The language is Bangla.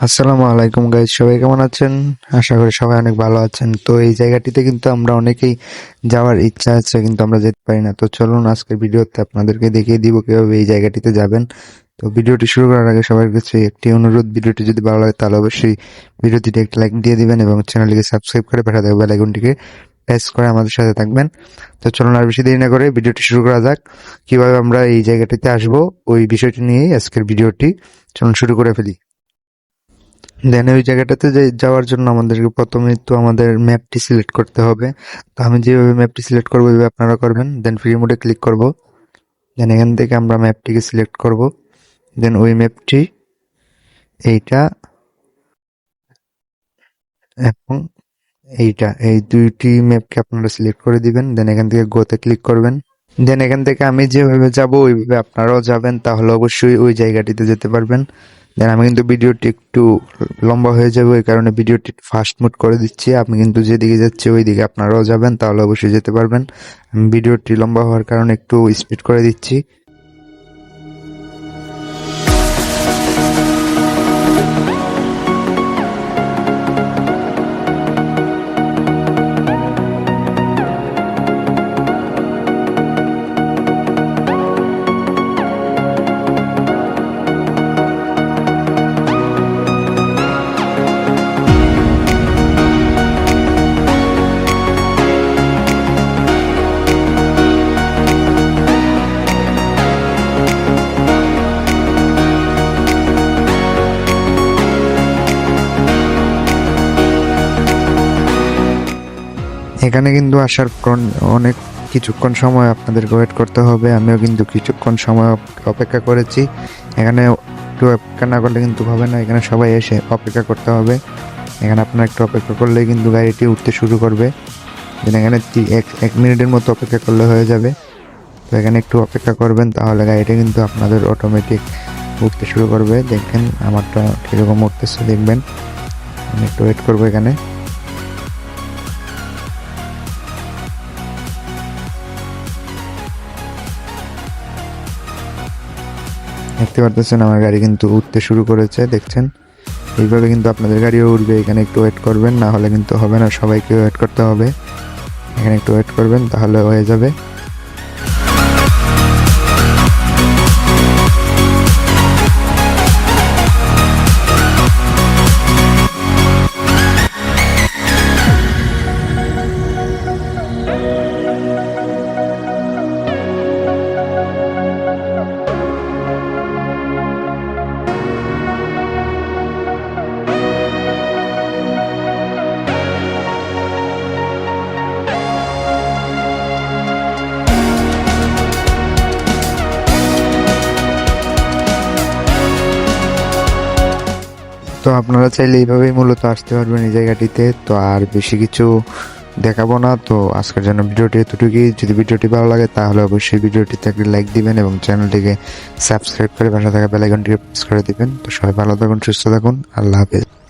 আসসালামু আলাইকুম গাইজ, সবাই কেমন আছেন? আশা করি সবাই অনেক ভালো আছেন। তো এই জায়গাটিতে কিন্তু আমরা অনেকেই যাওয়ার ইচ্ছা আছে, কিন্তু আমরা যেতে পারি না। তো চলুন আজকের ভিডিওতে আপনাদেরকে দেখিয়ে দিব কিভাবে এই জায়গাটিতে যাবেন। তো ভিডিওটি শুরু করার আগে সবার কাছে একটি অনুরোধ, ভিডিওটি যদি ভালো লাগে তাহলে অবশ্যই ভিডিওটিতে একটি লাইক দিয়ে দিবেন এবং চ্যানেলটিকে সাবস্ক্রাইব করে পাশে থাকা বেল আইকনটিকে প্রেস করে আমাদের সাথে থাকবেন। তো চলুন আর বেশি দেরি না করে ভিডিওটি শুরু করা যাক। কিভাবে আমরা এই জায়গাটিতে আসবো ওই বিষয়টি নিয়েই আজকের ভিডিওটি। চলুন শুরু করে ফেলি। দেন ওই জায়গাটাতে যাওয়ার জন্য আমাদেরকে প্রথমেই তো আমাদের ম্যাপটি সিলেক্ট করতে হবে। তো আমি যেভাবে ম্যাপটি সিলেক্ট করবো ওইভাবে আপনারা করবেন। দেন ফ্রি মোডে ক্লিক করব। দেন এখান থেকে আমরা ম্যাপটিকে সিলেক্ট করব। দেন ওই ম্যাপটি এইটা এবং এইটা, এই দুইটি ম্যাপকে আপনারা সিলেক্ট করে দিবেন। দেন এখান থেকে গোতে ক্লিক করবেন। দেন এখান থেকে আমি যেভাবে যাব ওইভাবে আপনারাও যাবেন, তাহলে অবশ্যই ওই জায়গাটিতে যেতে পারবেন। দেন আমি কিন্তু ভিডিওটি একটু লম্বা হয়ে যাবে, ওই কারণে ভিডিওটি ফাস্ট মোড করে দিচ্ছি। আমি কিন্তু যেদিকে যাচ্ছি ওই দিকে আপনারাও যাবেন, তাহলে অবশ্যই যেতে পারবেন। আমি ভিডিওটি লম্বা হওয়ার কারণে একটু স্পিড করে দিচ্ছি। এখানে কিন্তু আসার পর অনেক কিছুক্ষণ সময় আপনাদেরকে ওয়েট করতে হবে। আমিও কিন্তু কিছুক্ষণ সময় অপেক্ষা করেছি। এখানে একটু অপেক্ষা না করলে কিন্তু হবে না, এখানে সবাই এসে অপেক্ষা করতে হবে। এখানে আপনার একটু অপেক্ষা করলেই কিন্তু গাড়িটি উঠতে শুরু করবে। এখানে এক মিনিটের মতো অপেক্ষা করলে হয়ে যাবে। তো এখানে একটু অপেক্ষা করবেন, তাহলে গাড়িটা কিন্তু আপনাদের অটোমেটিক উঠতে শুরু করবে। দেখেন আমারটা কীরকম উঠতেছে দেখবেন। আমি একটু ওয়েট করবো এখানে। দেখতে পারতেছেন আমার গাড়ি কিন্তু উঠতে শুরু করেছে, দেখছেন। এইভাবে কিন্তু আপনাদের গাড়িও উঠবে। এখানে একটু ওয়েট করবেন, না হলে কিন্তু হবে না, সবাইকে ওয়েট করতে হবে। এখানে একটু ওয়েট করবেন, তাহলে হয়ে যাবে। তো আপনারা চাইলে এইভাবেই মূলত আসতে পারবেন এই জায়গাটিতে। তো আর বেশি কিছু দেখাবো না। তো আজকের জন্য ভিডিওটি এতটুকুই। যদি ভিডিওটি ভালো লাগে তাহলে অবশ্যই ভিডিওটিতে একটি লাইক দিবেন এবং চ্যানেলটিকে সাবস্ক্রাইব করে পাশে থাকা বেল আইকনটিকে প্রেস করে দিবেন। তো সবাই ভালো থাকুন, সুস্থ থাকুন, আল্লাহ হাফেজ।